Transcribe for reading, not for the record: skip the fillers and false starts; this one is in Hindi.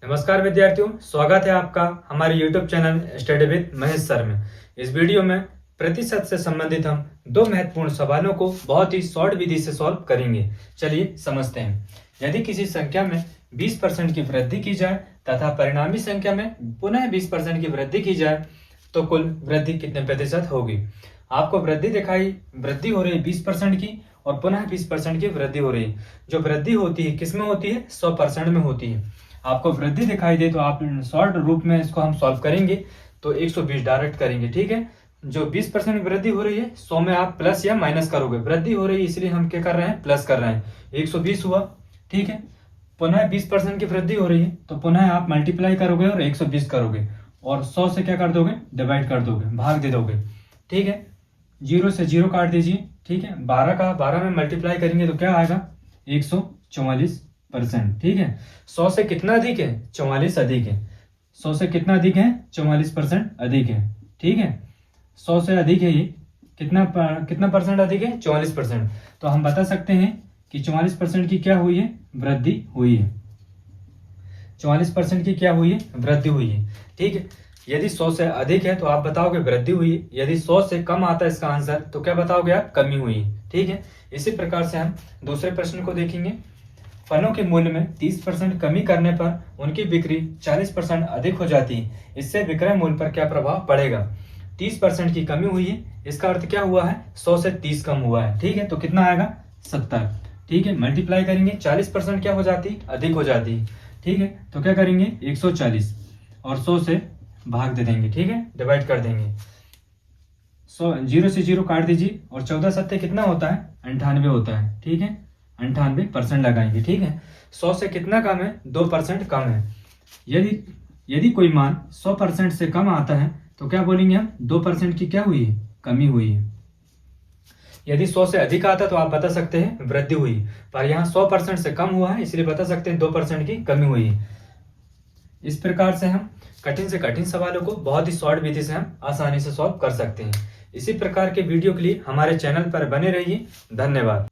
नमस्कार विद्यार्थियों, स्वागत है आपका हमारे YouTube channel study with Mahesh sir में। इस वीडियो में प्रतिशत से संबंधित हम दो महत्वपूर्ण सवालों को बहुत ही शॉर्ट विधि से सॉल्व करेंगे। चलिए समझते हैं। यदि किसी संख्या में 20% की वृद्धि की जाए तथा परिणामी संख्या में पुनः 20% की वृद्धि की जाए तो कुल वृद्धि कितने प्रतिशत होगी। आपको वृद्धि हो रही है 20% की और पुनः 20% की वृद्धि हो रही है। जो वृद्धि होती है किस में होती है? 100% में होती है। आपको वृद्धि दिखाई दे तो आप शॉर्ट रूप में इसको हम सॉल्व करेंगे तो 120 डायरेक्ट करेंगे। ठीक है, जो 20% वृद्धि हो रही है 100 में आप प्लस या माइनस करोगे। वृद्धि हो रही है इसलिए हम क्या कर रहे हैं? प्लस कर रहे हैं। 120 हुआ। ठीक है, पुनः 20% की वृद्धि हो रही है तो पुनः आप मल्टीप्लाई करोगे और 120 करोगे और 100 से क्या कर दोगे? डिवाइड कर दोगे, भाग दे दोगे। ठीक है, 0 से 0 काट दीजिए। ठीक है, 12 का 12 में मल्टीप्लाई करेंगे तो क्या आएगा? 144%। ठीक है, 100 से कितना अधिक है? 44 अधिक है। 100 से कितना अधिक है? 44% अधिक है। ठीक है, 100 से अधिक है ये। कितना परसेंट अधिक है? 44%। तो हम बता सकते हैं कि 44% की क्या हुई है? वृद्धि हुई है। 44% की क्या हुई है? वृद्धि हुई है। ठीक है, यदि 100 से अधिक है तो आप बताओगे वृद्धि हुई है। यदि 100 से कम आता है इसका आंसर तो क्या बताओगे आप? कमी हुई है। ठीक है, इसी प्रकार से हम दूसरे प्रश्न को देखेंगे। फलों के मूल्य में 30% कमी करने पर उनकी बिक्री 40% अधिक हो जाती है। इससे विक्रय मूल्य पर क्या प्रभाव पड़ेगा? 30% की कमी हुई है, इसका अर्थ क्या हुआ है? 100 से 30 कम हुआ है। ठीक है, तो कितना आएगा? 70। ठीक है, मल्टीप्लाई करेंगे 40% क्या हो जाती? अधिक हो जाती है। ठीक है, तो क्या करेंगे? 140 और 100 से भाग दे देंगे। ठीक है, डिवाइड कर देंगे। 0 से 0 काट दीजिए और 14 सत्ते कितना होता है? 98 होता है। ठीक है, 98% लगाएंगे। ठीक है, 100 से कितना कम है? 2% कम है। यदि कोई मान 100% से कम आता है तो क्या बोलेंगे हम? 2% की क्या हुई है? कमी हुई है। यदि 100 से अधिक आता तो आप बता सकते हैं वृद्धि हुई, पर यहाँ 100% से कम हुआ है इसलिए बता सकते हैं 2% की कमी हुई है। इस प्रकार से हम कठिन से कठिन सवालों को बहुत ही शॉर्ट विधि से हम आसानी से सॉल्व कर सकते हैं। इसी प्रकार के वीडियो के लिए हमारे चैनल पर बने रहिए। धन्यवाद।